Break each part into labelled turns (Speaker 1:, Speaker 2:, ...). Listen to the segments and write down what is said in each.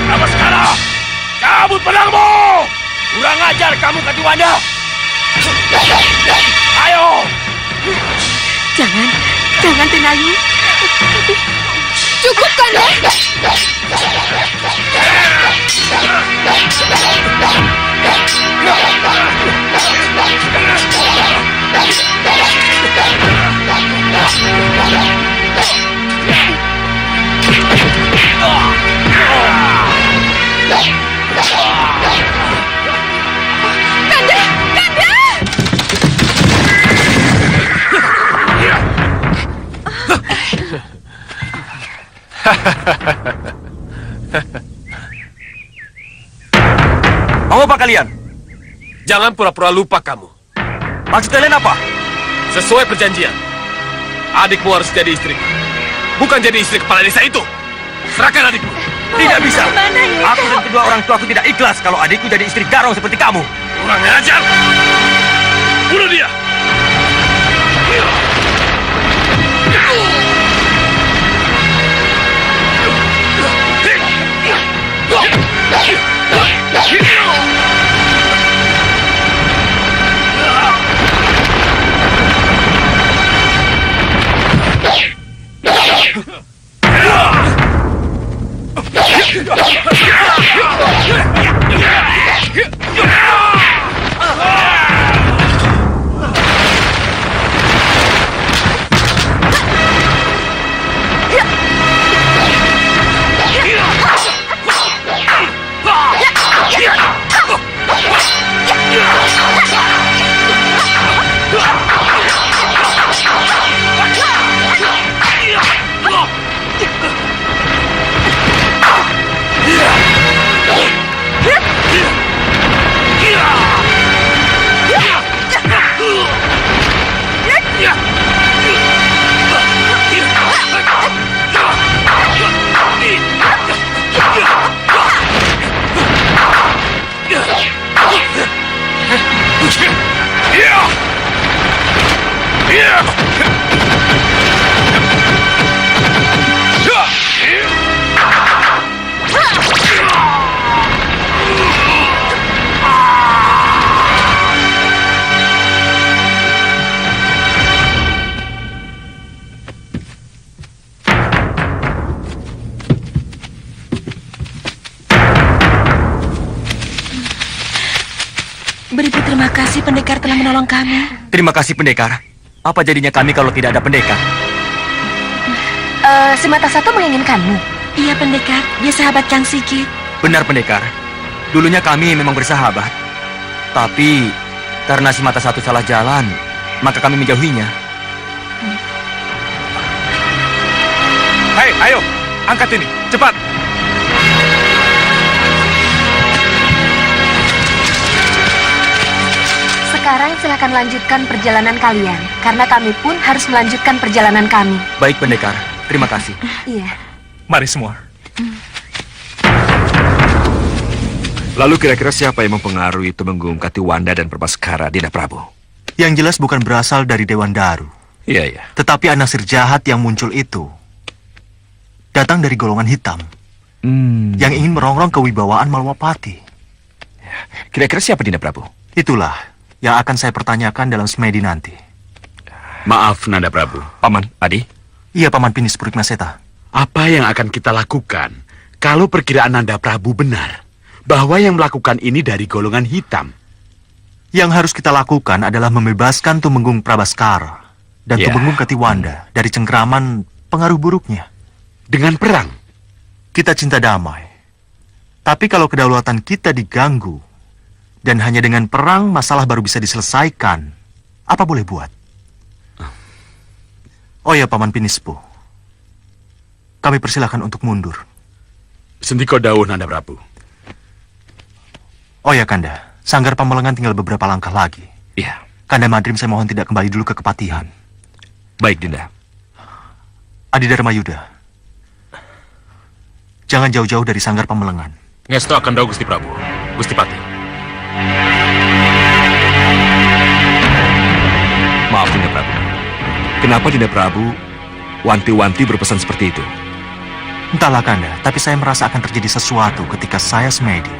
Speaker 1: Prabaskara, cabut pedangmu! Kurang ajar kamu, Katiwanda! Ayo!
Speaker 2: Jangan Tenayu.
Speaker 3: Cukup, Kanda!
Speaker 1: Mau apa kalian?
Speaker 4: Jangan pura-pura lupa kamu.
Speaker 1: Maksud kalian apa?
Speaker 4: Sesuai perjanjian, adikmu harus jadi istriku. Bukan jadi istri kepala desa itu. Serahkan adikmu.
Speaker 1: Tidak bisa. Aku dan kedua orang tuaku tidak ikhlas kalau adikku jadi istri garong seperti kamu.
Speaker 4: Kurang ajar. Bunuh dia.
Speaker 2: Beribu terima kasih pendekar telah menolong kami.
Speaker 1: Terima kasih pendekar. Apa jadinya kami kalau tidak ada pendekar?
Speaker 3: Si Mata Satu menginginkanmu.
Speaker 2: Iya pendekar, dia sahabat Kang Sigit.
Speaker 1: Benar pendekar. Dulunya kami memang bersahabat. Tapi karena si Mata Satu salah jalan, maka kami menjauhinya.
Speaker 4: Hai, ayo, angkat ini, cepat.
Speaker 3: Sekarang silakan lanjutkan perjalanan kalian, karena kami pun harus melanjutkan perjalanan kami.
Speaker 1: Baik pendekar, terima kasih.
Speaker 3: Iya.
Speaker 4: Mari semua.
Speaker 5: Lalu kira-kira siapa yang mempengaruhi Tumenggung, Katiwanda, dan Prabaskara, Dinda Prabu?
Speaker 6: Yang jelas bukan berasal dari Dewan Daru.
Speaker 5: Iya, iya.
Speaker 6: Tetapi anasir jahat yang muncul itu datang dari golongan hitam yang ingin merongrong kewibawaan Malwapati.
Speaker 5: Kira-kira siapa, Dinda Prabu?
Speaker 6: Itulah yang akan saya pertanyakan dalam semedi nanti.
Speaker 7: Maaf, Nanda Prabu.
Speaker 5: Paman, Adi?
Speaker 6: Iya, Paman Pinis Purikmaseta.
Speaker 7: Apa yang akan kita lakukan kalau perkiraan Nanda Prabu benar bahwa yang melakukan ini dari golongan hitam?
Speaker 6: Yang harus kita lakukan adalah membebaskan Tumenggung Prabaskara dan Tumenggung Katiwanda dari cengkraman pengaruh buruknya.
Speaker 7: Dengan perang?
Speaker 6: Kita cinta damai. Tapi kalau kedaulatan kita diganggu, dan hanya dengan perang masalah baru bisa diselesaikan, apa boleh buat? Oh ya, Paman Pinispo. Kami persilahkan untuk mundur.
Speaker 7: Sendiko dawuh, Nanda Prabu.
Speaker 6: Oh ya, Kanda. Sanggar Pamelengan tinggal beberapa langkah lagi.
Speaker 5: Iya.
Speaker 6: Kanda Madrim, saya mohon tidak kembali dulu ke Kepatihan.
Speaker 5: Baik, Dinda.
Speaker 6: Adi Dharma Yuda. Jangan jauh-jauh dari sanggar Pemelengan.
Speaker 4: Ngesto akan daw Gusti Prabu. Gusti Pati.
Speaker 5: Maaf, Dinda Prabu. Kenapa Dinda Prabu wanti-wanti berpesan seperti itu?
Speaker 6: Entahlah Kanda, tapi saya merasa akan terjadi sesuatu ketika saya semedi.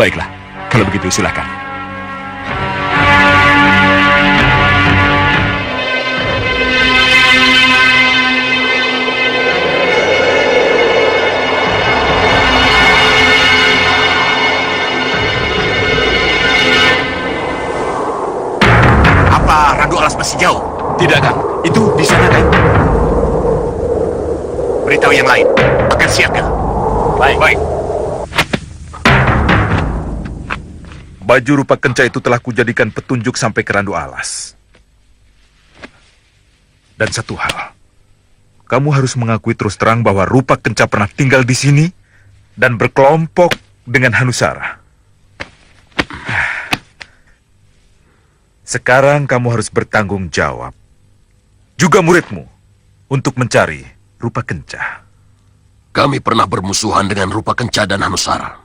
Speaker 5: Baiklah, kalau begitu silakan.
Speaker 7: Apa Randu Alas masih jauh?
Speaker 4: Tidak, Kang.
Speaker 7: Itu di sana, kan? Beritahu yang lain. Akan siaga.
Speaker 5: Baik.
Speaker 8: Baju rupa kenca itu telah kujadikan petunjuk sampai ke Randu Alas. Dan satu hal, kamu harus mengakui terus terang bahwa rupa kenca pernah tinggal di sini dan berkelompok dengan Hanusara. Sekarang kamu harus bertanggung jawab, juga muridmu, untuk mencari rupa kenca.
Speaker 9: Kami pernah bermusuhan dengan rupa kenca dan Hanusara.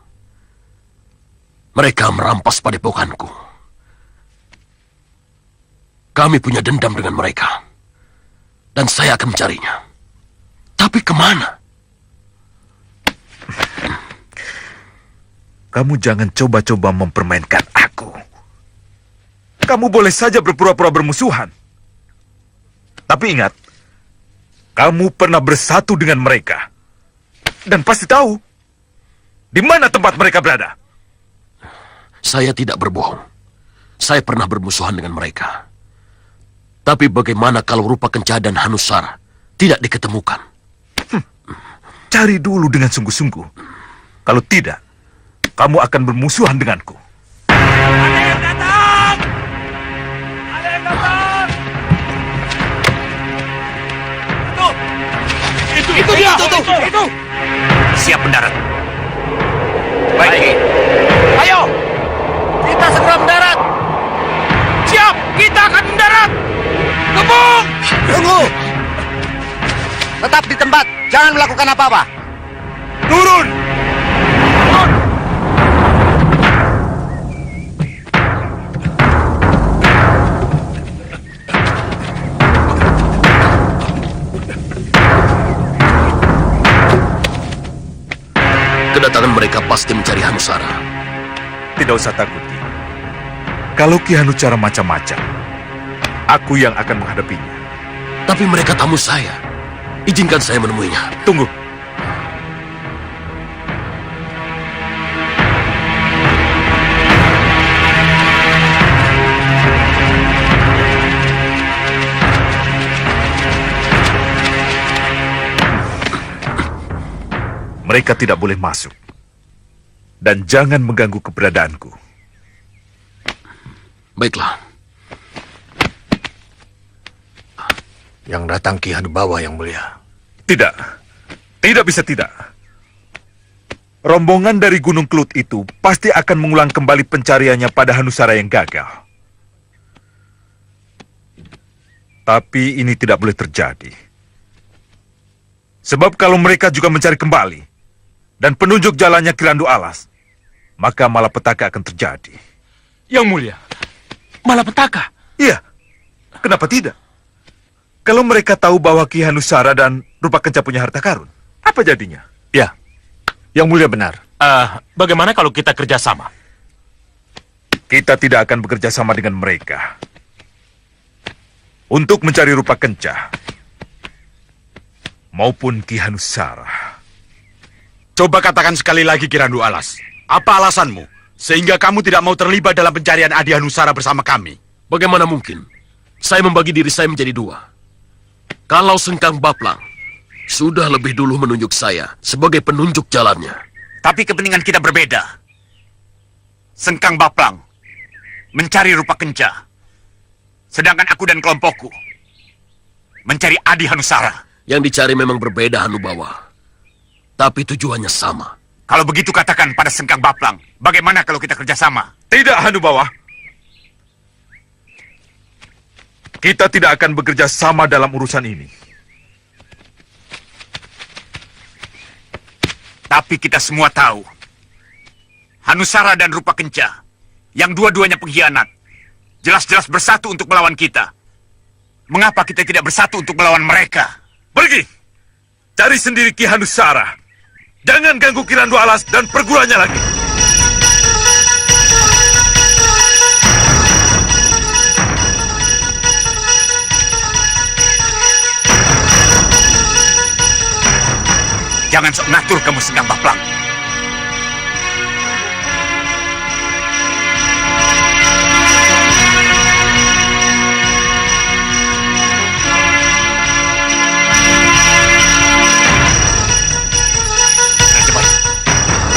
Speaker 9: Mereka merampas padepokanku. Kami punya dendam dengan mereka. Dan saya akan mencarinya. Tapi kemana?
Speaker 8: Kamu jangan coba-coba mempermainkan aku. Kamu boleh saja berpura-pura bermusuhan. Tapi ingat, kamu pernah bersatu dengan mereka. Dan pasti tahu di mana tempat mereka berada.
Speaker 9: Saya tidak berbohong. Saya pernah bermusuhan dengan mereka. Tapi bagaimana kalau rupa kenca dan Hanusara tidak diketemukan?
Speaker 8: Cari dulu dengan sungguh-sungguh. Kalau tidak, kamu akan bermusuhan denganku.
Speaker 7: Itu dia! Itu!
Speaker 5: Siap mendarat.
Speaker 7: Baik. Ayo! Kita segera mendarat! Siap! Kita akan mendarat! Kebung!
Speaker 10: Tunggu! Tetap di tempat, jangan melakukan apa-apa.
Speaker 8: Turun!
Speaker 9: Kedatangan mereka pasti mencari Hanusara.
Speaker 8: Tidak usah takut, Ki. Kalau Ki Hanucara macam-macam, aku yang akan menghadapinya.
Speaker 9: Tapi mereka tamu saya. Izinkan saya menemuinya.
Speaker 8: Tunggu. Mereka tidak boleh masuk. Dan jangan mengganggu keberadaanku.
Speaker 9: Baiklah.
Speaker 10: Yang datang Ki Hanubawa yang mulia.
Speaker 8: Tidak. Tidak bisa tidak. Rombongan dari Gunung Kelut itu pasti akan mengulang kembali pencariannya pada Hanusara yang gagal. Tapi ini tidak boleh terjadi. Sebab kalau mereka juga mencari kembali dan penunjuk jalannya Ki Randu Alas, maka malapetaka akan terjadi.
Speaker 4: Yang mulia, malapetaka.
Speaker 8: Iya, kenapa tidak? Kalau mereka tahu bahwa Ki Hanusara dan rupa kenca punya harta karun, apa jadinya?
Speaker 10: Ya, yang mulia benar.
Speaker 4: Bagaimana kalau kita kerjasama?
Speaker 8: Kita tidak akan bekerja sama dengan mereka untuk mencari rupa kenca maupun Ki Hanusara.
Speaker 7: Coba katakan sekali lagi, Ki Randu Alas. Apa alasanmu? Sehingga kamu tidak mau terlibat dalam pencarian Adi Hanusara bersama kami.
Speaker 9: Bagaimana mungkin? Saya membagi diri saya menjadi dua. Kalau Sengkang Baplang sudah lebih dulu menunjuk saya sebagai penunjuk jalannya.
Speaker 10: Tapi kepentingan kita berbeda. Sengkang Baplang mencari rupa kenca. Sedangkan aku dan kelompokku mencari Adi Hanusara.
Speaker 9: Yang dicari memang berbeda, Hanubawa. Tapi tujuannya sama.
Speaker 10: Kalau begitu katakan pada Sengkang Baplang, bagaimana kalau kita kerjasama?
Speaker 8: Tidak, Hanubawa. Kita tidak akan bekerja sama dalam urusan ini. Tapi kita semua tahu, Hanusara dan Rupa Kenca, yang dua-duanya pengkhianat, jelas-jelas bersatu untuk melawan kita. Mengapa kita tidak bersatu untuk melawan mereka?
Speaker 11: Pergi! Cari sendiri Ki Hanusara. Jangan ganggu Kirandu Alas dan perguruannya lagi.
Speaker 8: Jangan sok ngatur kamu Senggang Baplang.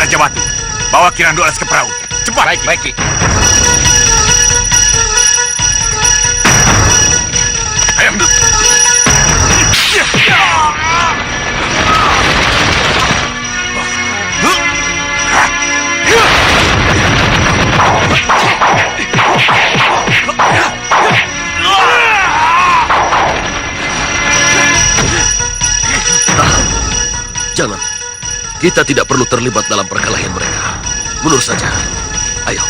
Speaker 8: Raja Batu, bawa Kirandu Alas ke perahu. Cepat.
Speaker 10: Baik, baik, Ki.
Speaker 8: Ayo, Mdut.
Speaker 9: Jangan. Kita tidak perlu terlibat dalam perkelahian mereka. Mundur saja. Ayo.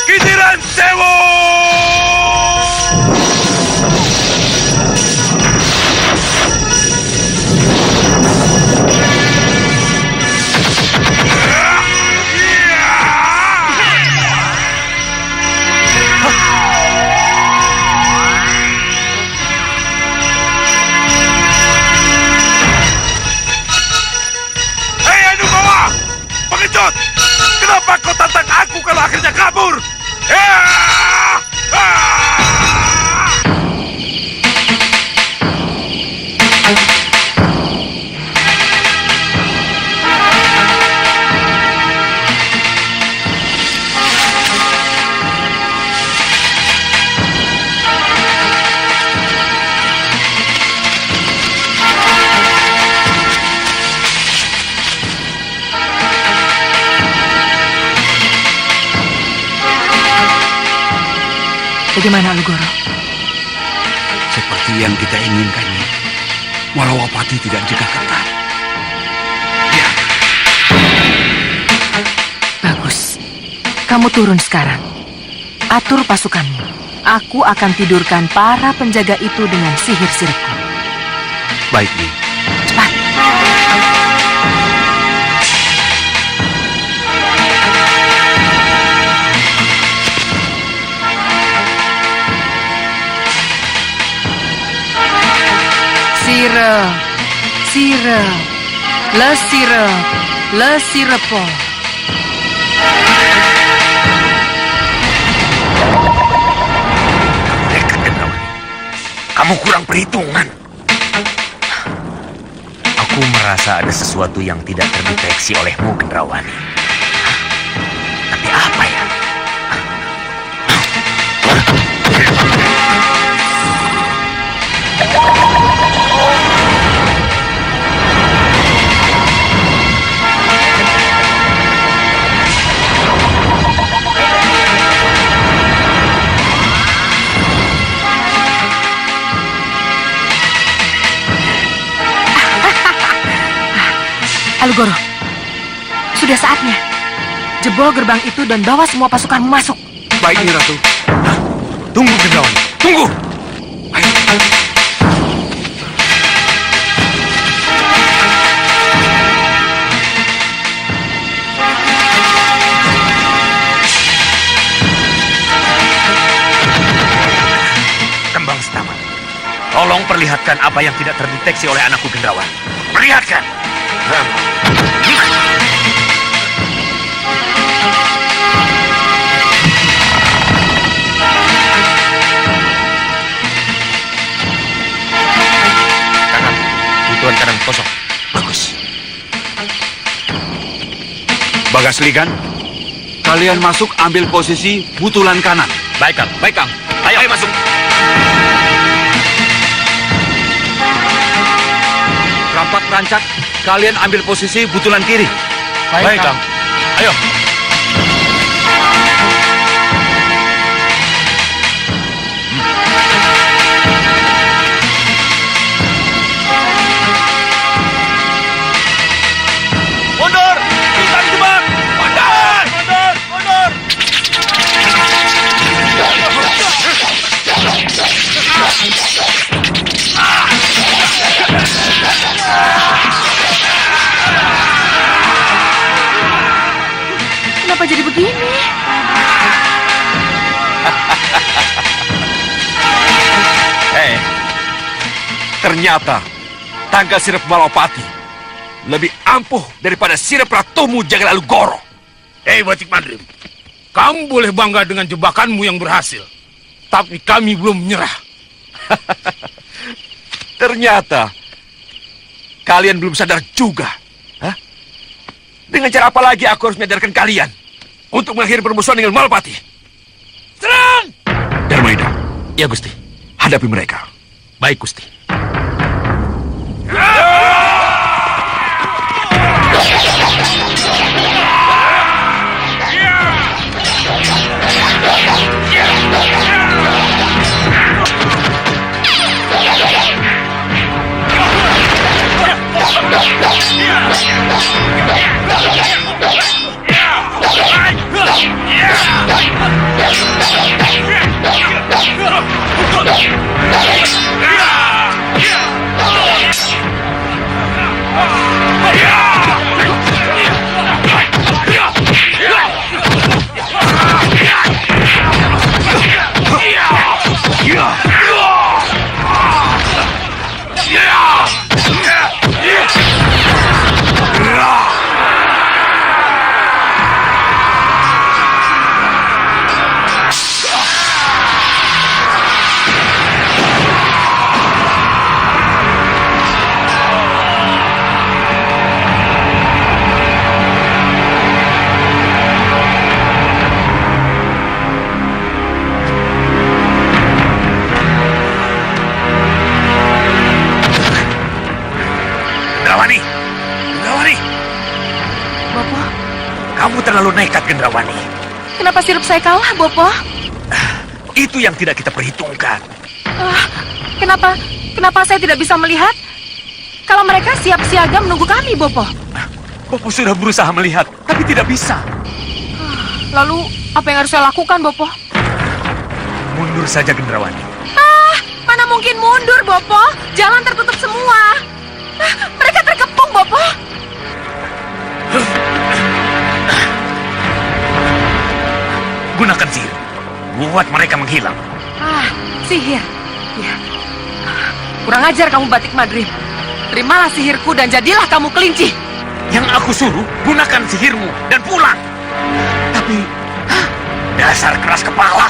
Speaker 11: Giliran Sewu! Hei Anubawa! Pengecut! Kenapa kau tantang aku kalau akhirnya kabur?
Speaker 2: Bagaimana, Alugoro?
Speaker 7: Seperti yang kita inginkannya. Malawapati tidak dicegah ketat.
Speaker 2: Bagus. Kamu turun sekarang. Atur pasukanmu. Aku akan tidurkan para penjaga itu dengan sihir siripku.
Speaker 7: Baik, Nyi.
Speaker 2: Cepat. Le sirepo.
Speaker 8: Dekat Gendrawani. Kamu kurang perhitungan.
Speaker 1: Aku merasa ada sesuatu yang tidak terdeteksi olehmu, Gendrawani. Tapi apa ya?
Speaker 2: Alugoro, sudah saatnya. Jebol gerbang itu dan bawa semua pasukanmu masuk.
Speaker 7: Baik, Nyi Ratu.
Speaker 8: Tunggu Gendrawani. Tunggu.
Speaker 4: Tolong perlihatkan apa yang tidak terdeteksi oleh anakku Gendrawan. Perlihatkan. Kanan, butuhan kanan kosong.
Speaker 9: Bagus.
Speaker 7: Bagasligan, kalian masuk ambil posisi butulan kanan.
Speaker 4: Baik, Kang. Baik, Kang. Ayo masuk.
Speaker 7: Rampak rancak, kalian ambil posisi butulan kiri.
Speaker 4: Baik, Kang. Ayo. Mundur! Kita dijebak! Mundur! Mundur! Mundur!
Speaker 2: Kenapa jadi begini?
Speaker 5: Ternyata tangga sirep Malopati lebih ampuh daripada sirep ratumu Jagalalu Goro.
Speaker 4: Hei, Batik Madrim. Kamu boleh bangga dengan jebakanmu yang berhasil. Tapi kami belum menyerah.
Speaker 5: Ternyata kalian belum sadar juga. Hah? Dengan cara apa lagi aku harus menyadarkan kalian untuk mengakhiri permusuhan dengan Malopati? Serang! Darmaida,
Speaker 9: Ya, Gusti.
Speaker 5: hadapi mereka.
Speaker 9: Baik, Gusti.
Speaker 11: Gendrawani! Gendrawani!
Speaker 2: Bopo,
Speaker 11: Kamu terlalu nekat, Gendrawani.
Speaker 2: kenapa sirup saya kalah, Bopo?
Speaker 11: Itu yang tidak kita perhitungkan.
Speaker 2: Kenapa saya tidak bisa melihat? Kalau mereka siap siaga menunggu kami, Bopo.
Speaker 11: Bopo sudah berusaha melihat, tapi tidak bisa.
Speaker 2: Lalu, apa yang harus saya lakukan, Bopo?
Speaker 11: Mundur saja, Gendrawani.
Speaker 2: Mana mungkin mundur, Bopo? Jalan tertutup semua. Mereka terkepung, Bopo.
Speaker 11: Gunakan sihir. Buat mereka menghilang.
Speaker 2: Sihir. Ya. Kurang ajar kamu, Batik Madrim. Terimalah sihirku dan jadilah kamu kelinci.
Speaker 11: Yang aku suruh, gunakan sihirmu dan pulang. Tapi, dasar keras kepala.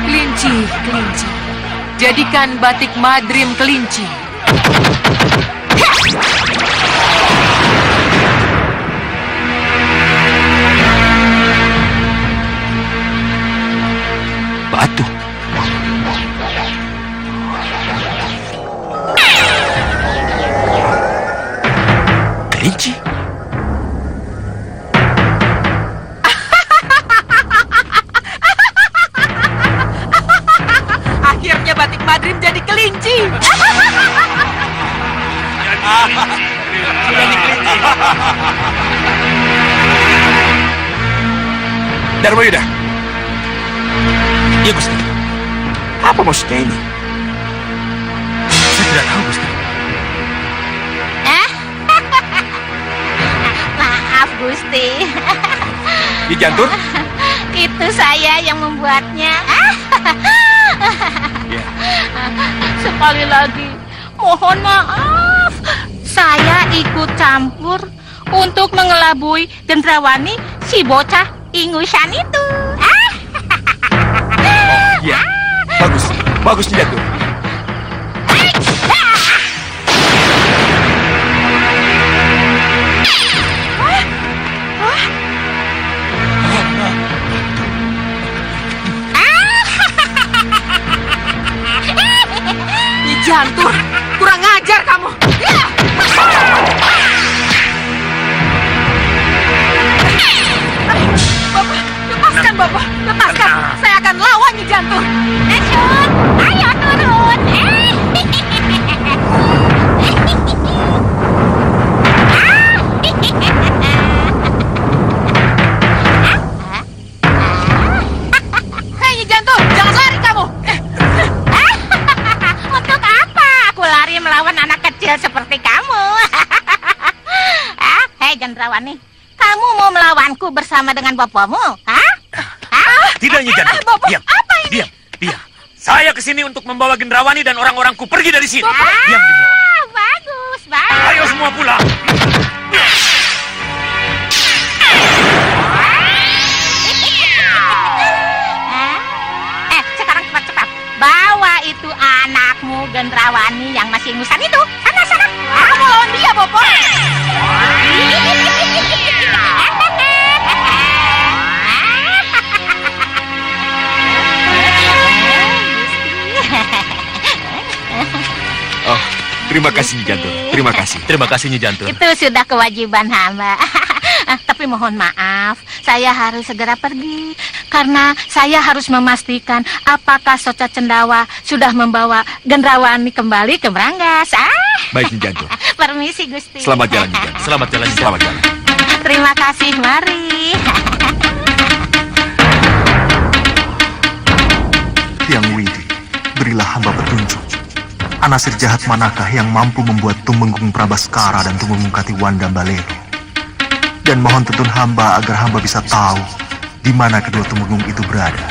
Speaker 2: Kelinci, kelinci. Jadikan Batik Madrim kelinci.
Speaker 5: Batu. Kelinci.
Speaker 2: Akhirnya Batik Madrim jadi kelinci.
Speaker 5: Darmayuda,
Speaker 9: Ya, Gusti.
Speaker 5: apa maksudnya ini?
Speaker 1: Tidak tahu, Gusti.
Speaker 12: Maaf, Gusti.
Speaker 5: Nyi Jantur?
Speaker 12: Itu saya yang membuatnya. Sekali lagi, mohon maaf. Saya ikut campur untuk mengelabui Gendrawani si bocah ingusan itu.
Speaker 5: Iya. Bagus. Bagus, Nyi Jantur.
Speaker 2: Nyi Jantur, kurang ajar kamu. Bapak, lepaskan Bapak, lepaskan. Saya akan lawan Nyi Jantur.
Speaker 12: Lanjut, ayo turun.
Speaker 2: Hei Nyi Jantur, jangan lari kamu.
Speaker 12: Untuk apa aku lari melawan anak kecil seperti kamu? Hei Gendrawani, kamu mau melawanku bersama dengan bapakmu?
Speaker 8: Tidak, Nyi Jantur.
Speaker 2: Bapak,
Speaker 8: Diam.
Speaker 2: apa ini?
Speaker 8: Diam. Diam. Saya kesini untuk membawa Gendrawani dan orang-orangku pergi dari sini. Diam, Gendrawani.
Speaker 12: Bagus, bagus.
Speaker 8: Ayo semua pulang.
Speaker 12: Sekarang cepat-cepat. Bawa itu anakmu Gendrawani yang masih ingusan itu. Sana, sana.
Speaker 2: Kamu lawan dia, Bapak.
Speaker 5: Oh, terima kasih, Nyi Jantur. Terima kasih.
Speaker 1: Terima kasih, Nyi Jantur.
Speaker 12: Itu sudah kewajiban hamba. Tapi mohon maaf, saya harus segera pergi karena saya harus memastikan apakah Soca Cendawa sudah membawa Gendrawani kembali ke Meranggas.
Speaker 5: Baik, Nyi Jantur.
Speaker 12: Permisi, Gusti.
Speaker 5: Selamat jalan, Nyi Jantur.
Speaker 1: Selamat jalan, Nyi Jantur.
Speaker 5: Selamat jalan.
Speaker 12: Terima kasih, mari.
Speaker 6: Hyang Widi, berilah hamba petunjuk. Anasir jahat manakah yang mampu membuat Tumenggung Prabaskara dan Tumenggung Katiwanda Balelo? Dan mohon tuntun hamba agar hamba bisa tahu di mana kedua Tumenggung itu berada.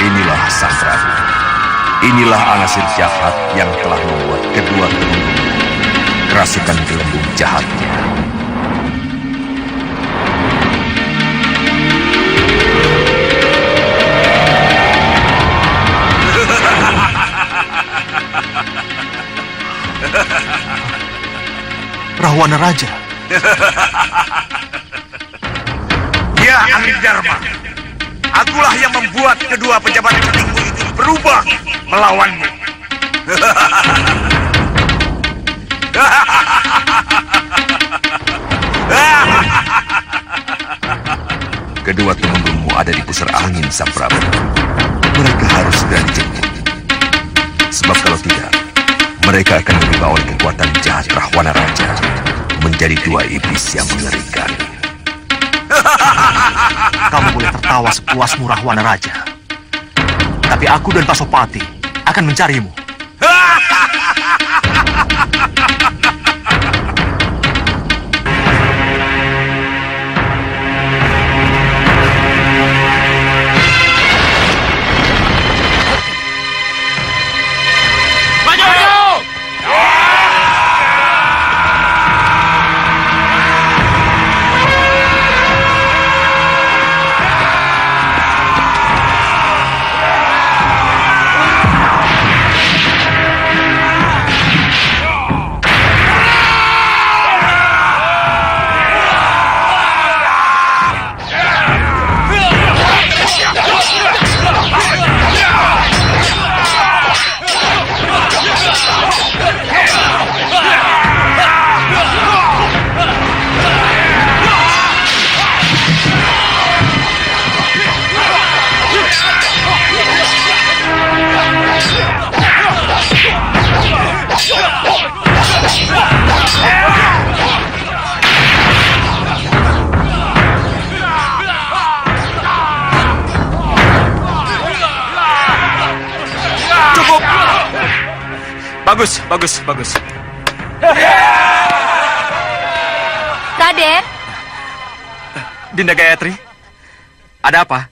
Speaker 8: Inilah Sastra. Inilah anasir jahat yang telah membuat kedua Tumenggung kerasukan gelembung jahatnya.
Speaker 6: Rahwana Raja.
Speaker 8: Ya, Angin Dharma. Akulah yang membuat kedua pejabat pentingmu itu berubah melawanmu. Kedua Tumenggungmu ada di pusar angin, Sang Prabu. Mereka harus segera dijemput. Sebab kalau tidak, mereka akan dibawa oleh kekuatan jahat Rahwana Raja menjadi dua iblis yang mengerikan.
Speaker 6: Kamu boleh tertawa sepuasmu, Rahwana Raja. Tapi aku dan Pasopati akan mencarimu.
Speaker 1: Bagus, bagus, bagus.
Speaker 3: Raden,
Speaker 1: Dinda Gayatri, ada apa?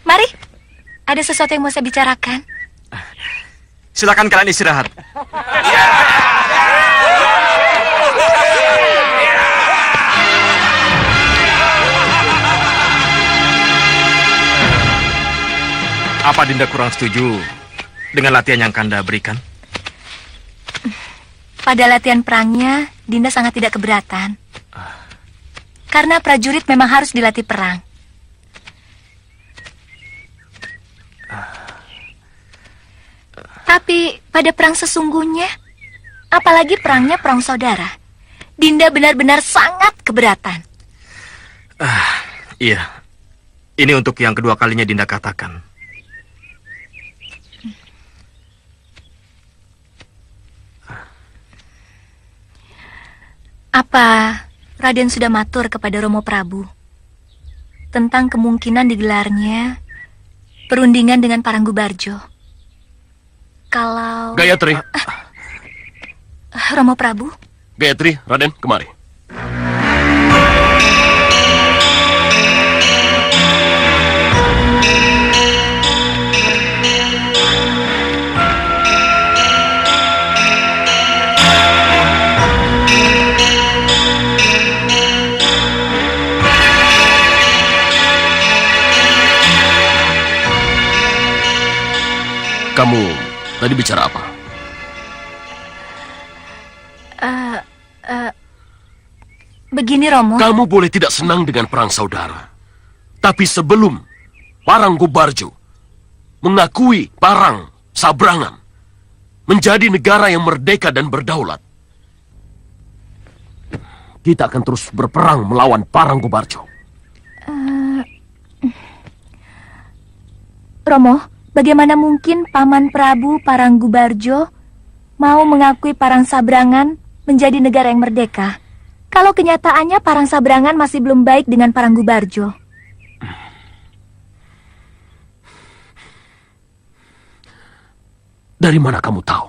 Speaker 3: mari. Ada sesuatu yang mau saya bicarakan.
Speaker 1: Silakan kalian istirahat. Apa Dinda kurang setuju dengan latihan yang Kanda berikan?
Speaker 3: Pada latihan perangnya, Dinda sangat tidak keberatan. Karena prajurit memang harus dilatih perang. Tapi pada perang sesungguhnya, apalagi perangnya perang saudara, Dinda benar-benar sangat keberatan.
Speaker 1: Iya, ini untuk yang kedua kalinya Dinda katakan.
Speaker 3: Apa Raden sudah matur kepada Romo Prabu tentang kemungkinan digelarnya perundingan dengan Paranggubarjo? Kalau...
Speaker 9: Gayatri.
Speaker 3: Romo Prabu?
Speaker 9: Gayatri, Raden, kemari. Kamu tadi bicara apa?
Speaker 3: Begini, Romo.
Speaker 9: Kamu boleh tidak senang dengan perang saudara. Tapi sebelum Paranggubarjo mengakui Parang Sabrangan menjadi negara yang merdeka dan berdaulat, kita akan terus berperang melawan Paranggubarjo.
Speaker 3: Romo, bagaimana mungkin Paman Prabu Paranggubarjo mau mengakui Parang Sabrangan menjadi negara yang merdeka, kalau kenyataannya Parang Sabrangan masih belum baik dengan Paranggubarjo?
Speaker 9: Dari mana kamu tahu?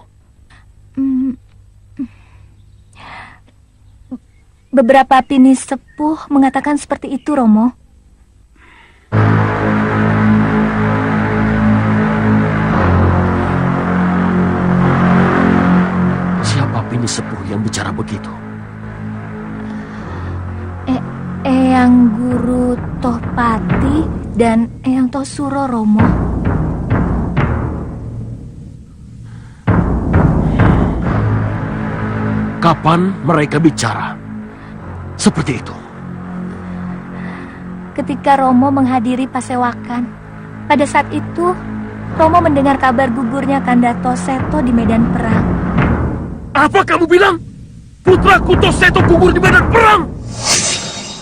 Speaker 3: Beberapa pini sepuh mengatakan seperti itu, Romo.
Speaker 9: Siapa pini sepuh yang bicara begitu?
Speaker 3: Eyang Guru Tohpati dan Eyang Tosuro, Romo.
Speaker 9: Kapan mereka bicara seperti itu?
Speaker 3: Ketika Romo menghadiri pasewakan. Pada saat itu, Romo mendengar kabar gugurnya Kanda Toseto di medan perang.
Speaker 9: Apa kamu bilang? Putraku Toseto gugur di medan perang?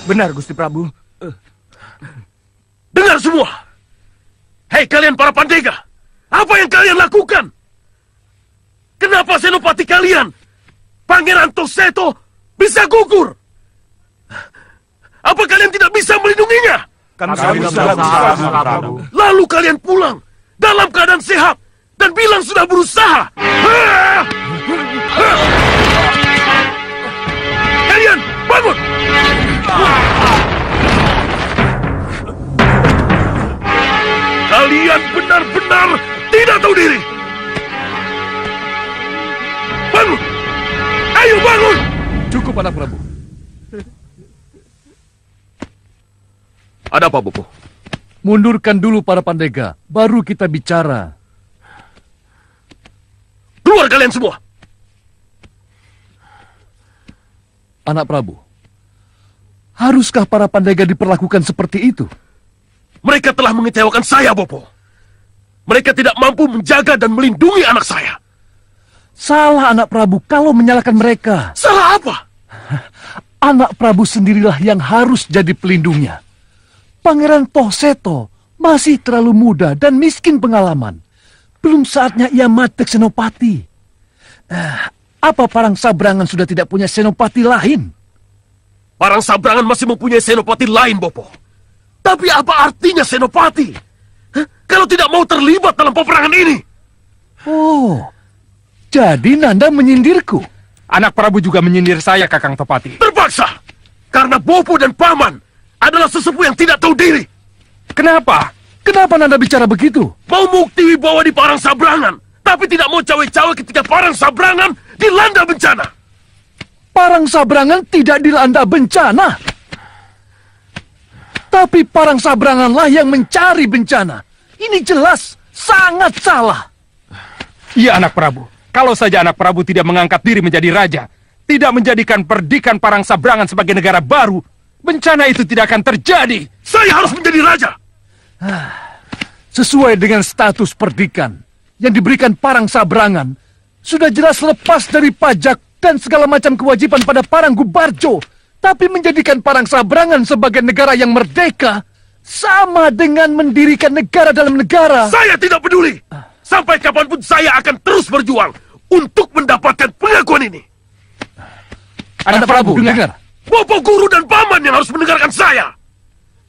Speaker 1: Benar, Gusti Prabu.
Speaker 9: Dengar semua. Hei kalian para pandega, apa yang kalian lakukan? Kenapa senopati kalian, Pangeran Toseto, bisa gugur? Apa kalian tidak bisa melindunginya?
Speaker 1: Kami bisa, Prabu.
Speaker 9: Lalu kalian pulang dalam keadaan sehat dan bilang sudah berusaha. Kalian bangun! Kalian benar-benar tidak tahu diri. Bangun! Ayo bangun!
Speaker 4: Cukup, anak Prabu.
Speaker 9: Ada apa, Bopo?
Speaker 4: Mundurkan dulu para pandega, baru kita bicara.
Speaker 9: Keluar kalian semua!
Speaker 4: Anak Prabu, haruskah para pandega diperlakukan seperti itu?
Speaker 9: Mereka telah mengecewakan saya, Bopo. Mereka tidak mampu menjaga dan melindungi anak saya.
Speaker 4: Salah anak Prabu kalau menyalahkan mereka.
Speaker 9: Salah apa?
Speaker 4: Anak Prabu sendirilah yang harus jadi pelindungnya. Pangeran Toseto masih terlalu muda dan miskin pengalaman. Belum saatnya ia matek senopati. Apa Parang Sabrangan sudah tidak punya senopati lain?
Speaker 9: Parang Sabrangan masih mempunyai senopati lain, Bopo. Tapi apa artinya senopati Kalau tidak mau terlibat dalam peperangan ini.
Speaker 4: Oh, jadi Nanda menyindirku.
Speaker 5: Anak Prabu juga menyindir saya, Kakang Topati.
Speaker 9: Terpaksa. Karena Bopo dan Paman adalah sesepuh yang tidak tahu diri.
Speaker 5: Kenapa?
Speaker 4: Kenapa Nanda bicara begitu?
Speaker 9: Mau mukti wibawa di Parang Sabrangan, tapi tidak mau cawe-cawe ketika Parang Sabrangan dilanda bencana.
Speaker 4: Parang Sabrangan tidak dilanda bencana. Tapi Parang Sabranganlah yang mencari bencana. Ini jelas sangat salah.
Speaker 5: Iya, Anak Prabu. Kalau saja Anak Prabu tidak mengangkat diri menjadi raja, tidak menjadikan perdikan Parang Sabrangan sebagai negara baru, bencana itu tidak akan terjadi.
Speaker 9: Saya harus menjadi raja.
Speaker 4: Sesuai dengan status perdikan yang diberikan Parang Sabrangan, sudah jelas lepas dari pajak dan segala macam kewajiban pada Paranggubarjo, tapi menjadikan Parang Sabrangan sebagai negara yang merdeka sama dengan mendirikan negara dalam negara.
Speaker 9: Saya tidak peduli. Sampai kapanpun saya akan terus berjuang untuk mendapatkan pengakuan ini.
Speaker 5: Anak Prabu,
Speaker 4: dengar.
Speaker 9: Bopo, Guru, dan Paman yang harus mendengarkan saya.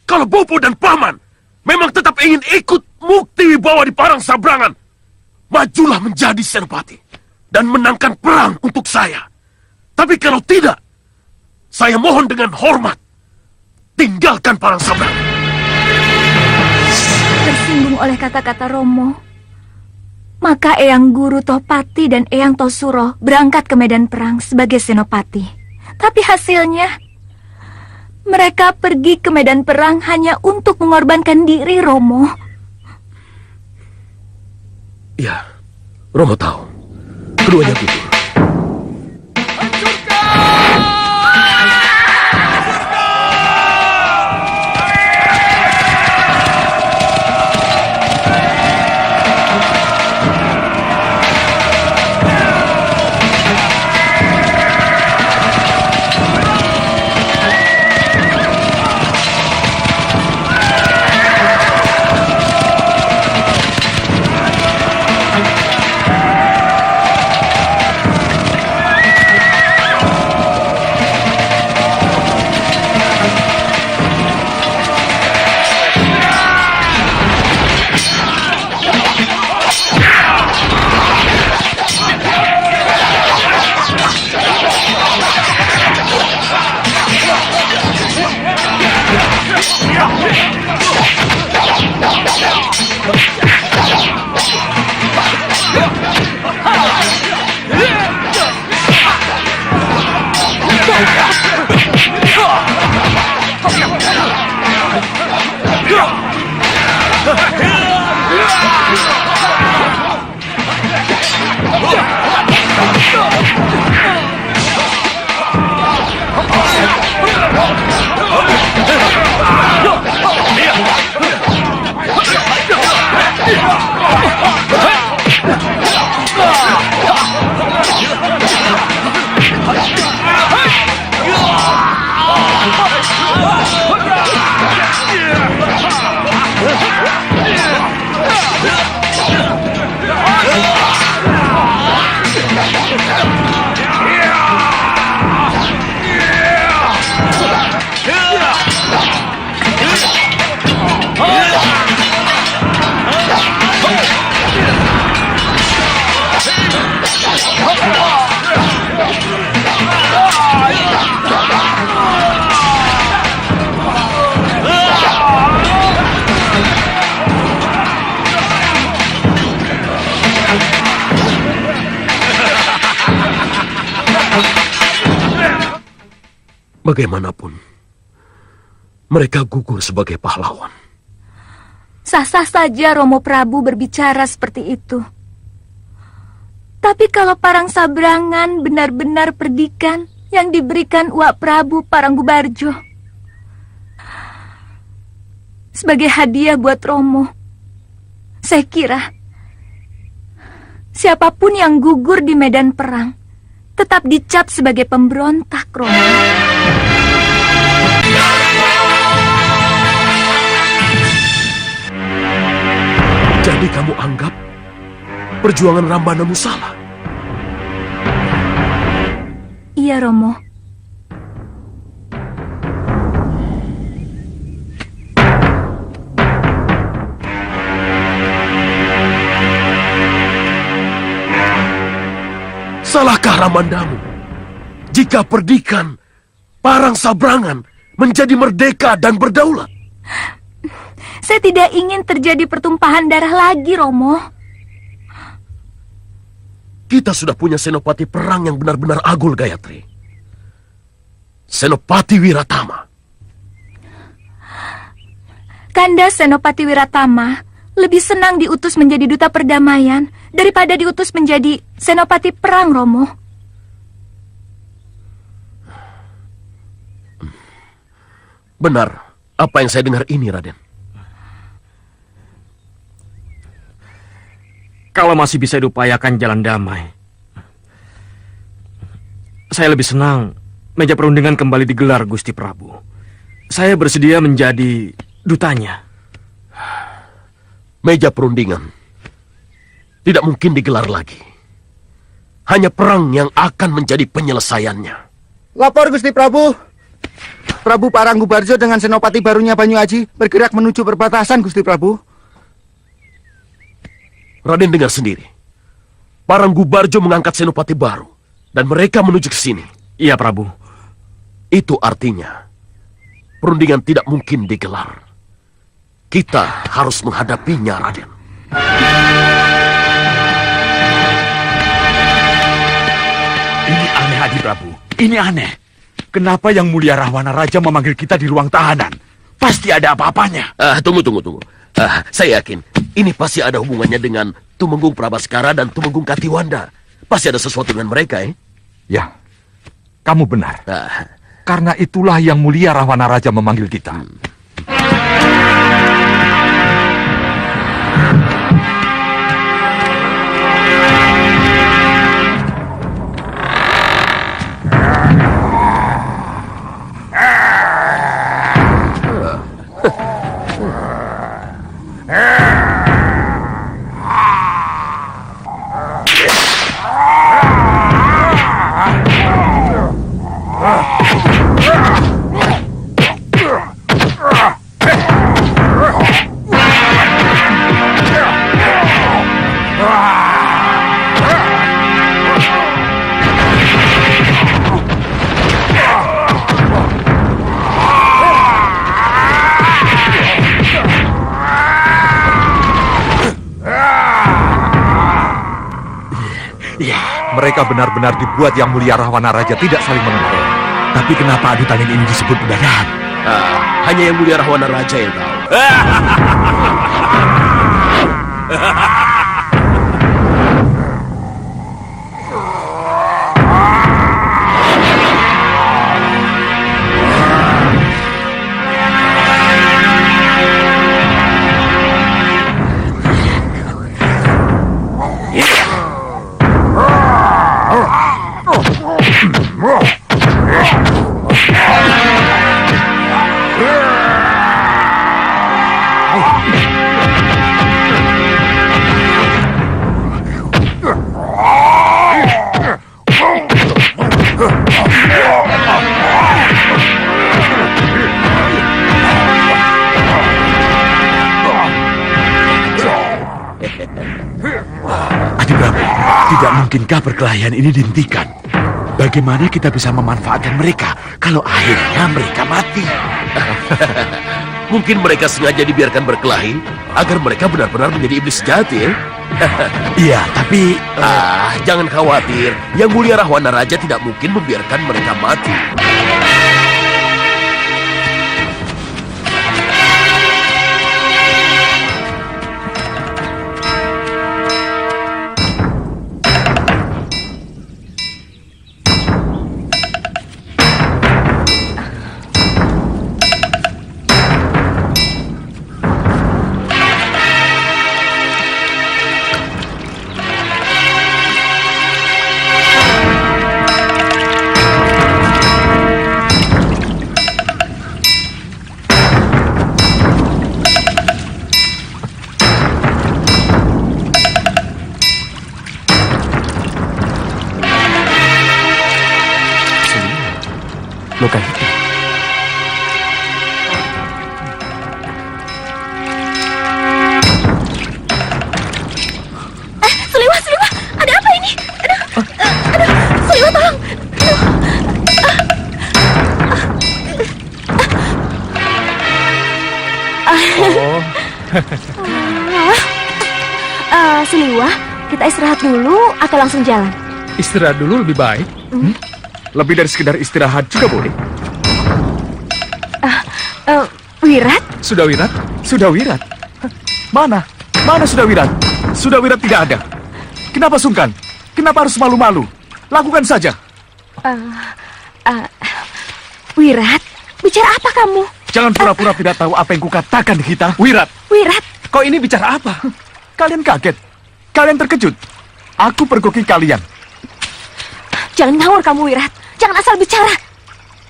Speaker 9: Kalau Bopo dan Paman memang tetap ingin ikut mukti wibawa di Parang Sabrangan, majulah menjadi senopati dan menangkan perang untuk saya. Tapi kalau tidak, saya mohon dengan hormat, tinggalkan Parang Sabrangan.
Speaker 3: Tersinggung oleh kata-kata Romo, maka Eyang Guru Tohpati dan Eyang Tosuro berangkat ke medan perang sebagai senopati. Tapi hasilnya, mereka pergi ke medan perang hanya untuk mengorbankan diri, Romo.
Speaker 9: Ya, Romo tahu. Keduanya gugur. Bagaimanapun, mereka gugur sebagai pahlawan.
Speaker 3: Sah-sah saja Romo Prabu berbicara seperti itu. Tapi kalau Parang Sabrangan benar-benar perdikan yang diberikan Uak Prabu Paranggubarjo sebagai hadiah buat Romo, saya kira siapapun yang gugur di medan perang tetap dicap sebagai pemberontak, Romo.
Speaker 9: Jadi kamu anggap perjuangan Rambanamu salah?
Speaker 3: Iya, Romo.
Speaker 9: Salahkah Ramandamu jika perdikan Parang Sabrangan menjadi merdeka dan berdaulat?
Speaker 3: Saya tidak ingin terjadi pertumpahan darah lagi, Romo.
Speaker 9: Kita sudah punya senopati perang yang benar-benar agul, Gayatri. Senopati Wiratama.
Speaker 3: Kanda Senopati Wiratama lebih senang diutus menjadi duta perdamaian daripada diutus menjadi senopati perang, Romo.
Speaker 9: Benar apa yang saya dengar ini, Raden.
Speaker 1: Kalau masih bisa diupayakan jalan damai, saya lebih senang meja perundingan kembali digelar, Gusti Prabu. Saya bersedia menjadi dutanya.
Speaker 9: Meja perundingan tidak mungkin digelar lagi. Hanya perang yang akan menjadi penyelesaiannya.
Speaker 10: Lapor Gusti Prabu. Prabu Paranggubarjo dengan senopati barunya Banyu Aji bergerak menuju perbatasan, Gusti Prabu.
Speaker 9: Raden dengar sendiri. Paranggubarjo mengangkat senopati baru dan mereka menuju ke sini.
Speaker 1: Iya, Prabu.
Speaker 9: Itu artinya perundingan tidak mungkin digelar. Kita harus menghadapinya, Raden.
Speaker 8: Ini aneh, Adi Prabu. Ini aneh. Kenapa Yang Mulia Rahwana Raja memanggil kita di ruang tahanan? Pasti ada apa-apanya.
Speaker 9: Tunggu. Saya yakin ini pasti ada hubungannya dengan Tumenggung Prabaskara dan Tumenggung Katiwanda. Pasti ada sesuatu dengan mereka,
Speaker 8: Ya, kamu benar. Karena itulah Yang Mulia Rahwana Raja memanggil kita. Mereka benar-benar dibuat Yang Mulia Rahwana Raja tidak saling mengenal. Tapi kenapa adu tanding ini disebut pendataan?
Speaker 9: Hanya Yang Mulia Rahwana Raja yang tahu.
Speaker 8: Tidak mungkinkah perkelahian ini dihentikan? Bagaimana kita bisa memanfaatkan mereka kalau akhirnya mereka mati?
Speaker 9: Mungkin mereka sengaja dibiarkan berkelahi agar mereka benar-benar menjadi iblis sejati,
Speaker 8: Iya, tapi...
Speaker 9: jangan khawatir. Yang Mulia Rahwana Raja tidak mungkin membiarkan mereka mati.
Speaker 1: Luka hitam.
Speaker 3: Suliwa, ada apa ini? Aduh. Suliwa, kita istirahat dulu atau langsung jalan?
Speaker 5: Istirahat dulu lebih baik. Lebih dari sekedar istirahat juga boleh.
Speaker 3: Wirat?
Speaker 5: Sudah Wirat? Sudah Wirat? Mana? Mana Sudah Wirat? Sudah Wirat tidak ada. Kenapa sungkan? Kenapa harus malu-malu? Lakukan saja.
Speaker 3: Wirat, bicara apa kamu?
Speaker 5: Jangan pura-pura tidak tahu apa yang kukatakan, Hita. Wirat,
Speaker 3: Wirat,
Speaker 5: kau ini bicara apa? Kalian kaget. Kalian terkejut. Aku pergoki kalian.
Speaker 3: jangan ngawur kamu, Wirat. Jangan asal bicara.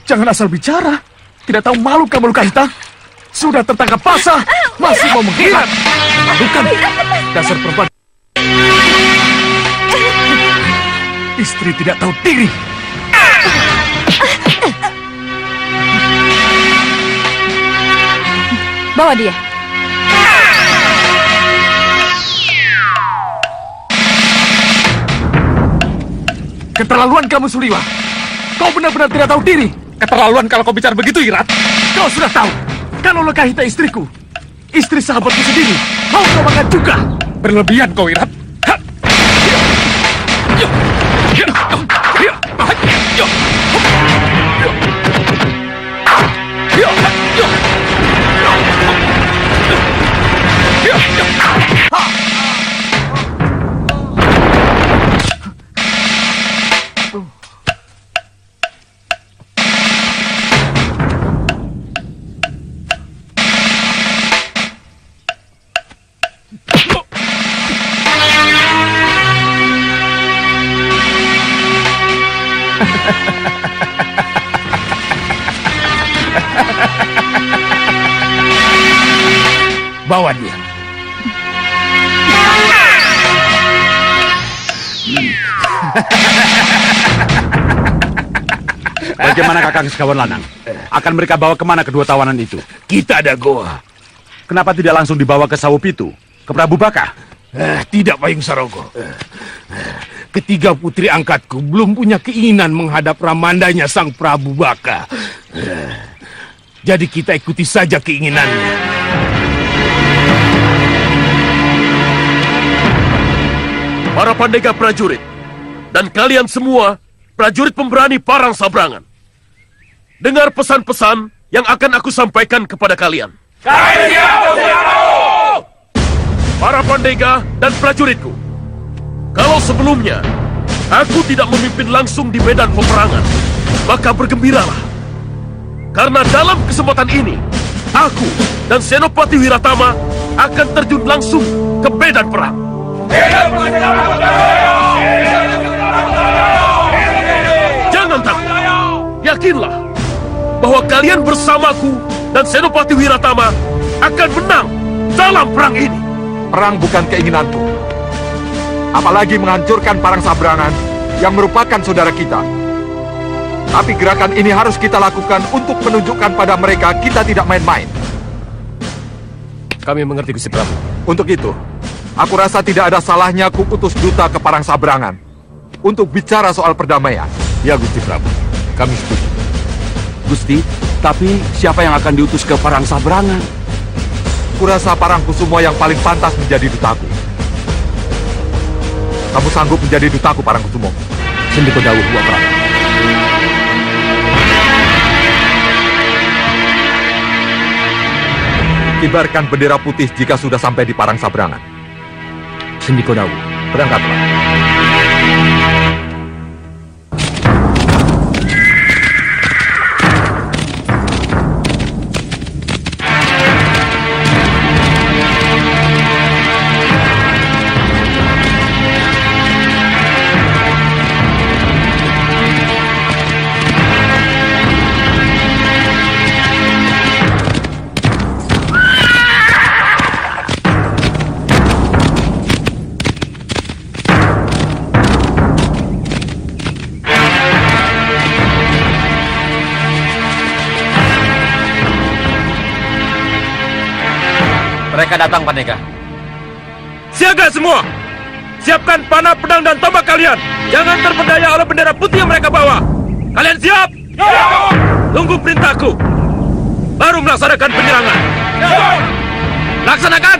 Speaker 5: Jangan asal bicara. Tidak tahu malu kamu, Lukanta. Sudah tertangkap basah, masih mau menghina. Bukan, dasar perempuan. Istri tidak tahu diri.
Speaker 2: Bawa dia.
Speaker 5: Keterlaluan kamu, Suliwa. Kau benar-benar tidak tahu diri. Keterlaluan kalau kau bicara begitu, Irat. Kau sudah tahu. Kalau Lekahita istriku, istri sahabatku sendiri, mau kau makan juga. Berlebihan kau, Irat. Bawa dia.
Speaker 7: Bagaimana Kakang Sekawan Lanang? Akan mereka bawa kemana kedua tawanan itu?
Speaker 9: Kita ada goa.
Speaker 7: Kenapa tidak langsung dibawa ke Sawopitu? Ke Prabu Baka?
Speaker 9: Tidak, Payung Sarogo. Ketiga putri angkatku belum punya keinginan menghadap ramandanya Sang Prabu Baka. Jadi kita ikuti saja keinginannya. Para pandega prajurit, dan kalian semua prajurit pemberani Parang Sabrangan. Dengar pesan-pesan yang akan aku sampaikan kepada kalian. Para pandega dan prajuritku, kalau sebelumnya aku tidak memimpin langsung di medan peperangan, maka bergembiralah. Karena dalam kesempatan ini, aku dan Senopati Wiratama akan terjun langsung ke medan perang. Jangan takut. Yakinlah bahwa kalian bersamaku dan Senopati Wiratama akan menang dalam perang ini.
Speaker 5: Perang bukan keinginanku. Apalagi menghancurkan Parang Sabrangan yang merupakan saudara kita. Tapi gerakan ini harus kita lakukan untuk menunjukkan pada mereka kita tidak main-main.
Speaker 9: Kami mengerti, Gusti Prabu.
Speaker 5: Untuk itu, aku rasa tidak ada salahnya aku utus duta ke Parang Sabrangan untuk bicara soal perdamaian.
Speaker 9: Ya, Gusti Prabu. Kami setuju.
Speaker 7: Gusti, tapi siapa yang akan diutus ke Parang Sabrangan?
Speaker 5: Kurasa Parangkusumo yang paling pantas menjadi dutaku. Kamu sanggup menjadi dutaku, Parangkusumo?
Speaker 9: Sendiko dawuh, Wak Prabu.
Speaker 5: Kibarkan bendera putih jika sudah sampai di Parang Sabrangan.
Speaker 9: Sendiko dawuh.
Speaker 5: Berangkatlah.
Speaker 1: Mereka datang, Pandega.
Speaker 5: Siaga semua! Siapkan panah, pedang, dan tombak kalian! Jangan terpedaya oleh bendera putih yang mereka bawa! Kalian siap? Tunggu perintahku! Baru melaksanakan penyerangan! Laksanakan!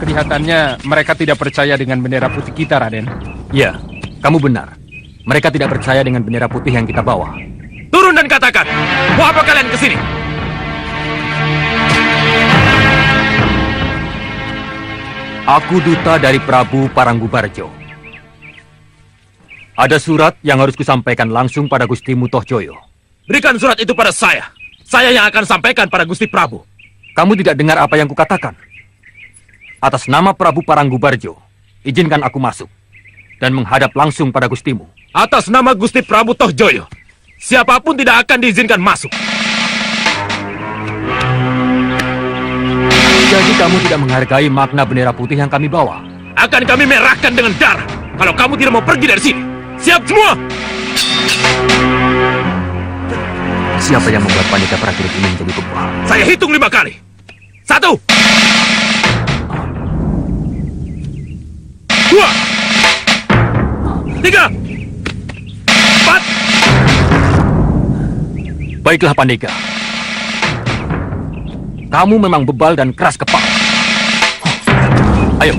Speaker 13: kelihatannya mereka tidak percaya dengan bendera putih kita, Raden.
Speaker 1: Ya, kamu benar. Mereka tidak percaya dengan bendera putih yang kita bawa.
Speaker 5: Turun dan katakan, mau apa kalian ke sini?
Speaker 1: Aku duta dari Prabu Paranggubarjo. Ada surat yang harus kusampaikan langsung pada Gustimu Tohjoyo.
Speaker 5: Berikan surat itu pada saya. Saya yang akan sampaikan pada Gusti Prabu.
Speaker 1: Kamu tidak dengar apa yang kukatakan? Atas nama Prabu Paranggubarjo, izinkan aku masuk dan menghadap langsung pada Gustimu.
Speaker 5: Atas nama Gusti Prabu Tohjoyo, siapapun tidak akan diizinkan masuk.
Speaker 1: Jadi kamu tidak menghargai makna bendera putih yang kami bawa?
Speaker 5: Akan kami merahkan dengan darah kalau kamu tidak mau pergi dari sini. Siap semua!
Speaker 1: Siapa yang membuat panitia prajurit ini menjadi kebal?
Speaker 5: Saya hitung 5 kali. 1, 2, 3, 4.
Speaker 1: Baiklah, Pandega. Kamu memang bebal dan keras kepala. Ayo.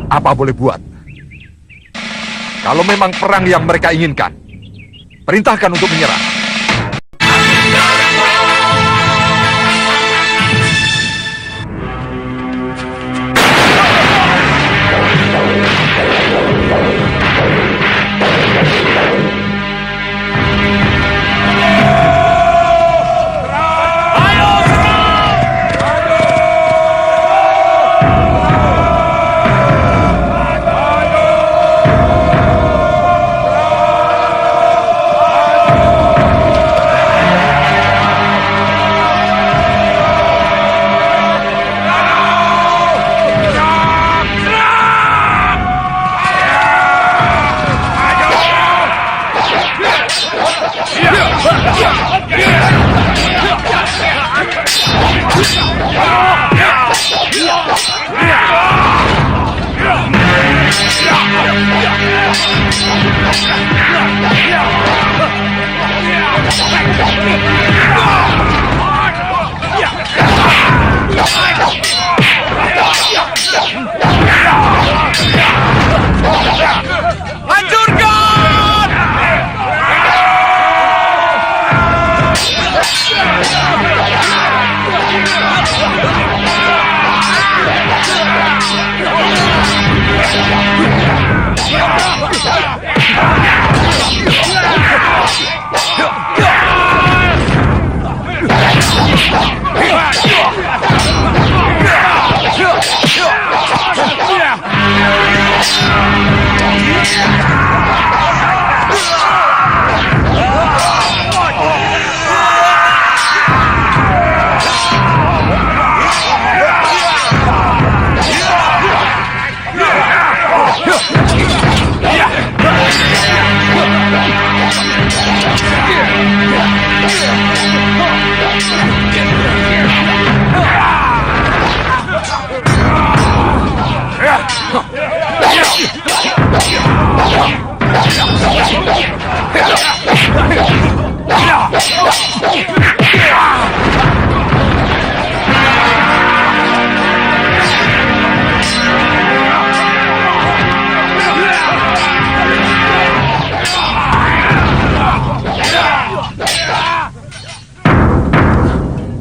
Speaker 8: Apa boleh buat? Kalau memang perang yang mereka inginkan, perintahkan untuk menyerang.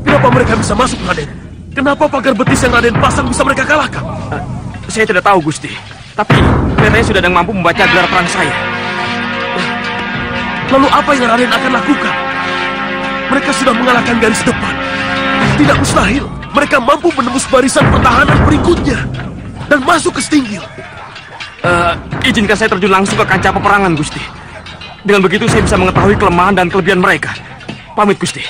Speaker 9: Kenapa mereka bisa masuk, Raden? Kenapa pagar betis yang Raden pasang bisa mereka kalahkan?
Speaker 1: Saya tidak tahu, Gusti. Tapi kelihatannya sudah ada yang mampu membaca gelar perang saya.
Speaker 9: Lalu apa yang Raden akan lakukan? Mereka sudah mengalahkan garis depan. Tidak mustahil mereka mampu menembus barisan pertahanan berikutnya dan masuk ke Stinggil.
Speaker 1: Izinkan saya terjun langsung ke kancah peperangan, Gusti. Dengan begitu saya bisa mengetahui kelemahan dan kelebihan mereka. Pamit, Gusti.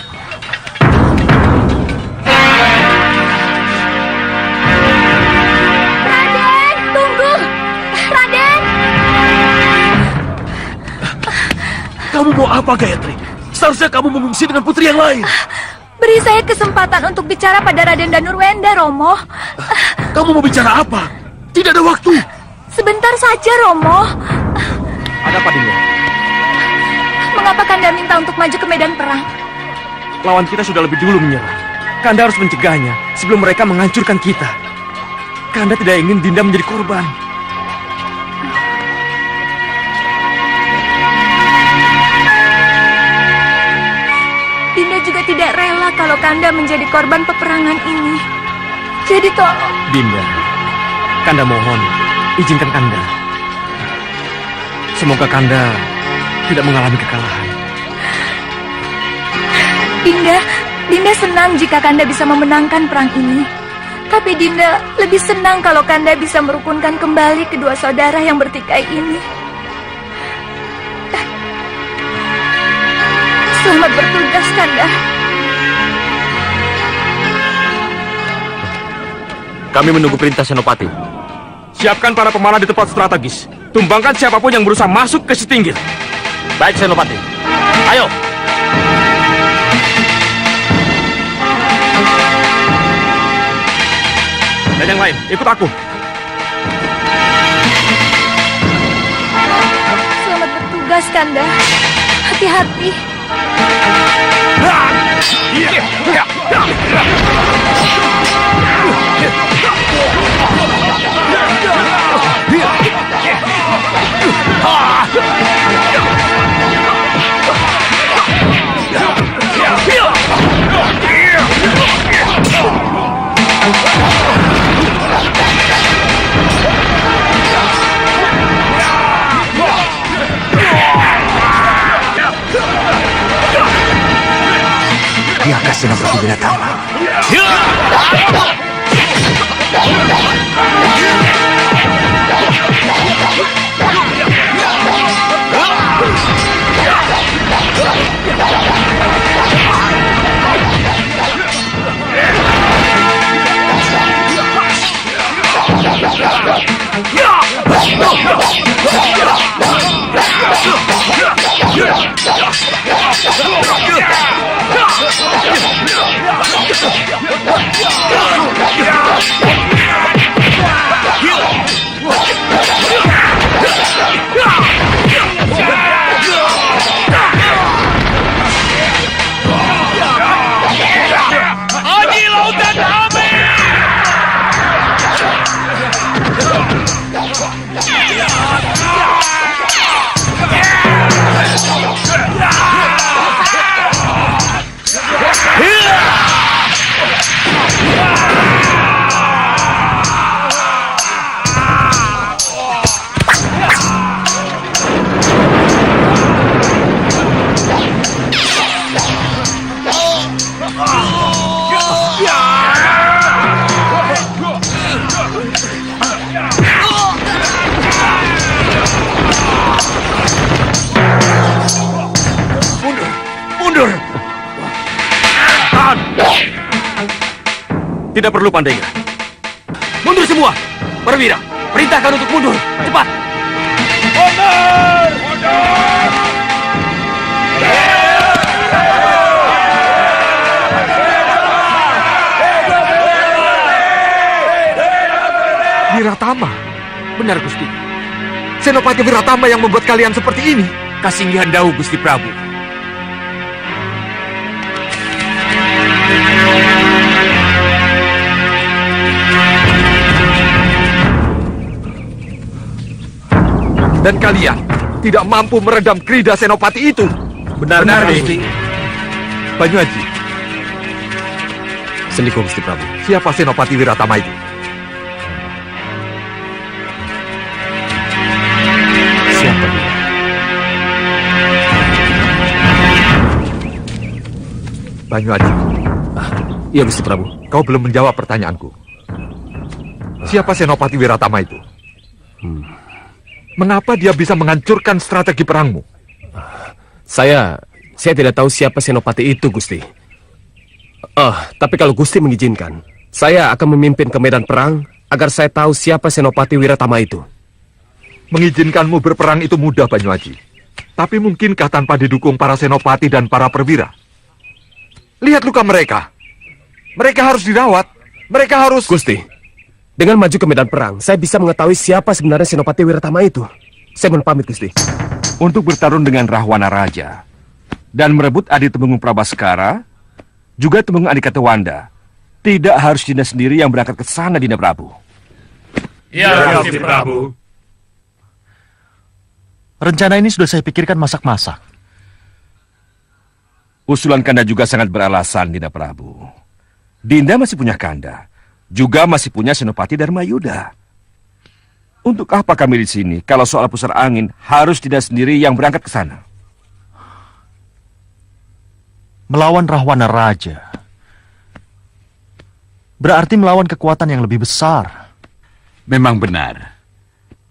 Speaker 9: Kamu mau apa, Gayatri? Seharusnya kamu mengungsi dengan putri yang lain.
Speaker 3: Beri saya kesempatan untuk bicara pada Raden Danurwenda, Romo.
Speaker 9: Kamu mau bicara apa? Tidak ada waktu.
Speaker 3: Sebentar saja, Romo.
Speaker 1: Ada apa, Dinda?
Speaker 3: Mengapa Kanda minta untuk maju ke medan perang?
Speaker 1: Lawan kita sudah lebih dulu menyerah. Kanda harus mencegahnya sebelum mereka menghancurkan kita. Kanda tidak ingin Dinda menjadi korban.
Speaker 3: Dinda juga tidak rela kalau Kanda menjadi korban peperangan ini. Jadi tolong.
Speaker 1: Dinda, Kanda mohon, izinkan Kanda. Semoga Kanda tidak mengalami kekalahan.
Speaker 3: Dinda senang jika Kanda bisa memenangkan perang ini. Tapi Dinda lebih senang kalau Kanda bisa merukunkan kembali kedua saudara yang bertikai ini. Selamat bertugas, Kanda.
Speaker 1: Kami menunggu perintah Senopati. Siapkan para pemanah di tempat strategis. Tumbangkan siapapun yang berusaha masuk ke Setinggil. Baik, Senopati. Ayo. Dan yang lain, ikut aku.
Speaker 3: Selamat bertugas, Kanda. Hati-hati.
Speaker 5: Diaga Senopati Wiratama.
Speaker 1: Tidak perlu, Pandega. Mundur semua. Perwira, perintahkan untuk mundur. Cepat. Mundur! Mundur!
Speaker 5: Wiratama?
Speaker 1: Benar, Gusti.
Speaker 5: Senopati Wiratama yang membuat kalian seperti ini?
Speaker 1: Kasinggihan Dawu, Gusti Prabu.
Speaker 5: Dan kalian tidak mampu meredam krida Senopati itu.
Speaker 1: Benar, Gusti.
Speaker 5: Banyuaji.
Speaker 1: Sendiko, Gusti Prabu.
Speaker 5: Siapa Senopati Wiratama itu?
Speaker 1: Siapa dia?
Speaker 5: Banyuaji.
Speaker 1: Iya, Gusti Prabu.
Speaker 5: Kau belum menjawab pertanyaanku. Siapa Senopati Wiratama itu? Mengapa dia bisa menghancurkan strategi perangmu?
Speaker 14: Saya tidak tahu siapa Senopati itu, Gusti. Tapi kalau Gusti mengizinkan, saya akan memimpin ke medan perang agar saya tahu siapa Senopati Wiratama itu.
Speaker 5: Mengizinkanmu berperang itu mudah, Banyuaji.
Speaker 8: Tapi mungkinkah tanpa didukung para senopati dan para perwira? Lihat luka mereka. Mereka harus dirawat. Mereka harus...
Speaker 14: Gusti, dengan maju ke medan perang, saya bisa mengetahui siapa sebenarnya Senopati Wiratama itu. Saya mohon pamit, Gusti.
Speaker 1: Untuk bertarung dengan Rahwana Raja dan merebut Adi Temenggung Prabaskara, juga Temenggung Adikatewanda, tidak harus Dinda sendiri yang berangkat ke sana, Dinda Prabu.
Speaker 11: Ya, Gusti Prabu.
Speaker 4: Rencana ini sudah saya pikirkan masak-masak.
Speaker 1: Usulan Kanda juga sangat beralasan, Dinda Prabu. Dinda masih punya Kanda, juga masih punya Senopati Dharmayuda. Untuk apa kami di sini kalau soal pusar angin harus Dinda sendiri yang berangkat ke sana?
Speaker 4: Melawan Rahwana Raja berarti melawan kekuatan yang lebih besar.
Speaker 7: Memang benar.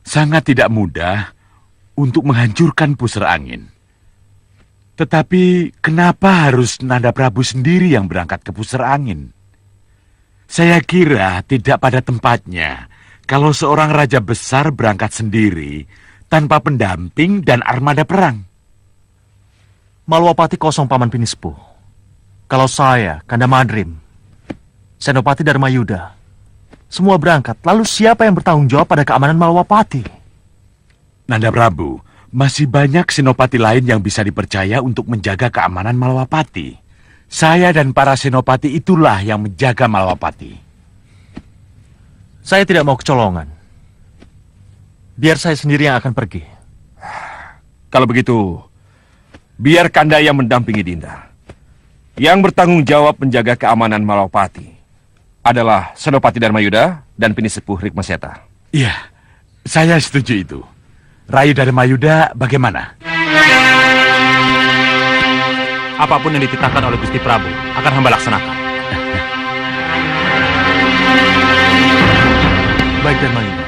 Speaker 7: Sangat tidak mudah untuk menghancurkan pusar angin. Tetapi kenapa harus Nanda Prabu sendiri yang berangkat ke pusar angin? Saya kira tidak pada tempatnya kalau seorang raja besar berangkat sendiri tanpa pendamping dan armada perang.
Speaker 4: Malwapati kosong Paman Pinispu. Kalau saya, Kanda Madrim, Senopati Dharmayuda, semua berangkat, lalu siapa yang bertanggung jawab pada keamanan Malwapati?
Speaker 7: Nanda Prabu, masih banyak senopati lain yang bisa dipercaya untuk menjaga keamanan Malwapati. Saya dan para senopati itulah yang menjaga Malwapati.
Speaker 4: Saya tidak mau kecolongan. Biar saya sendiri yang akan pergi.
Speaker 1: Kalau begitu, biar Kanda yang mendampingi Dinda. Yang bertanggung jawab menjaga keamanan Malwapati adalah Senopati Dharmayuda dan Pinisepuh Rikmaseta.
Speaker 7: Iya, saya setuju itu. Rai Dharmayuda bagaimana?
Speaker 1: Apapun yang dititahkan oleh Gusti Prabu akan hamba laksanakan.
Speaker 4: Baik Dharmayuda,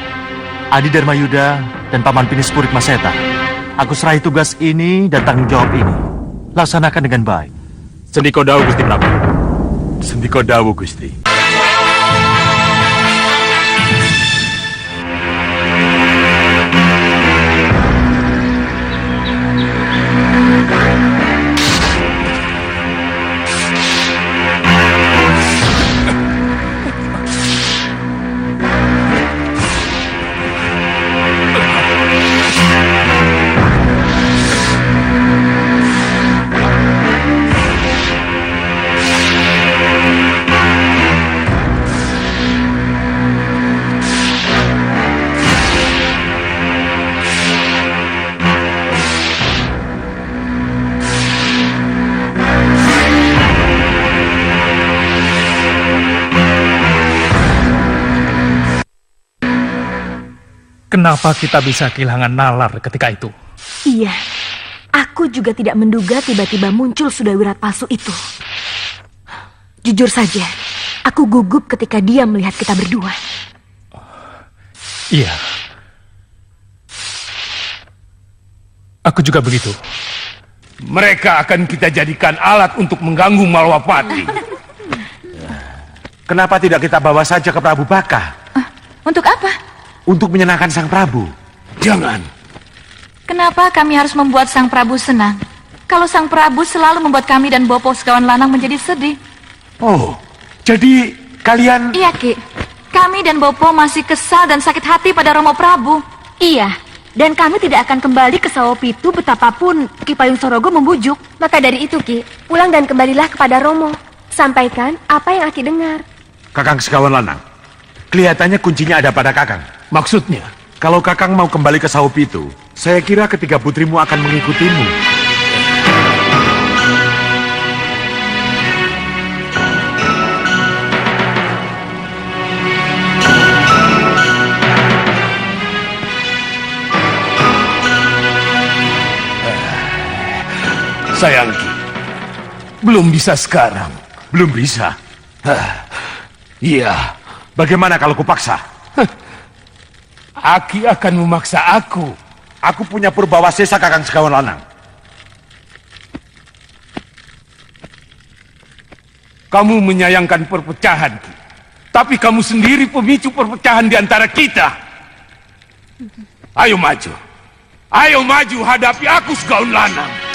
Speaker 4: Adi Dharmayuda dan Paman Pinisepuh Rikmaseta, aku serahi tugas ini dan tanggung jawab ini. Laksanakan dengan baik.
Speaker 1: Sendiko Dawu, Gusti Prabu.
Speaker 7: Sendiko Dawu, Gusti.
Speaker 13: Kenapa kita bisa kehilangan nalar ketika itu?
Speaker 3: Iya, aku juga tidak menduga tiba-tiba muncul Sudawirat palsu itu. Jujur saja, aku gugup ketika dia melihat kita berdua.
Speaker 13: Iya. Aku juga begitu. Mereka akan kita jadikan alat untuk mengganggu Malwapati.
Speaker 7: Kenapa tidak kita bawa saja ke Prabu Baka?
Speaker 12: Untuk apa?
Speaker 7: Untuk menyenangkan Sang Prabu.
Speaker 13: Jangan.
Speaker 12: Kenapa kami harus membuat Sang Prabu senang? Kalau Sang Prabu selalu membuat kami dan Bopo Sekawan Lanang menjadi sedih.
Speaker 7: Oh, jadi kalian...
Speaker 12: Iya, Ki. Kami dan Bopo masih kesal dan sakit hati pada Romo Prabu.
Speaker 3: Iya, dan kami tidak akan kembali ke Sawopitu betapapun Ki Payung Sorogo membujuk. Maka dari itu, Ki, pulang dan kembalilah kepada Romo. Sampaikan apa yang Aki dengar.
Speaker 7: Kakang Sekawan Lanang, kelihatannya kuncinya ada pada Kakang.
Speaker 13: Maksudnya?
Speaker 7: Kalau Kakang mau kembali ke Sawopitu, saya kira ketiga putrimu akan mengikutimu.
Speaker 13: Sayang Ki, belum bisa sekarang.
Speaker 7: Belum bisa?
Speaker 13: Iya.
Speaker 7: Bagaimana kalau kupaksa?
Speaker 13: Aki akan memaksa aku.
Speaker 7: Aku punya Purbawa Sesa, Kakang Sekawan Lanang.
Speaker 13: Kamu menyayangkan perpecahan, Ki. Tapi kamu sendiri pemicu perpecahan di antara kita. Ayo maju. Ayo maju hadapi aku, Segaun Lanang.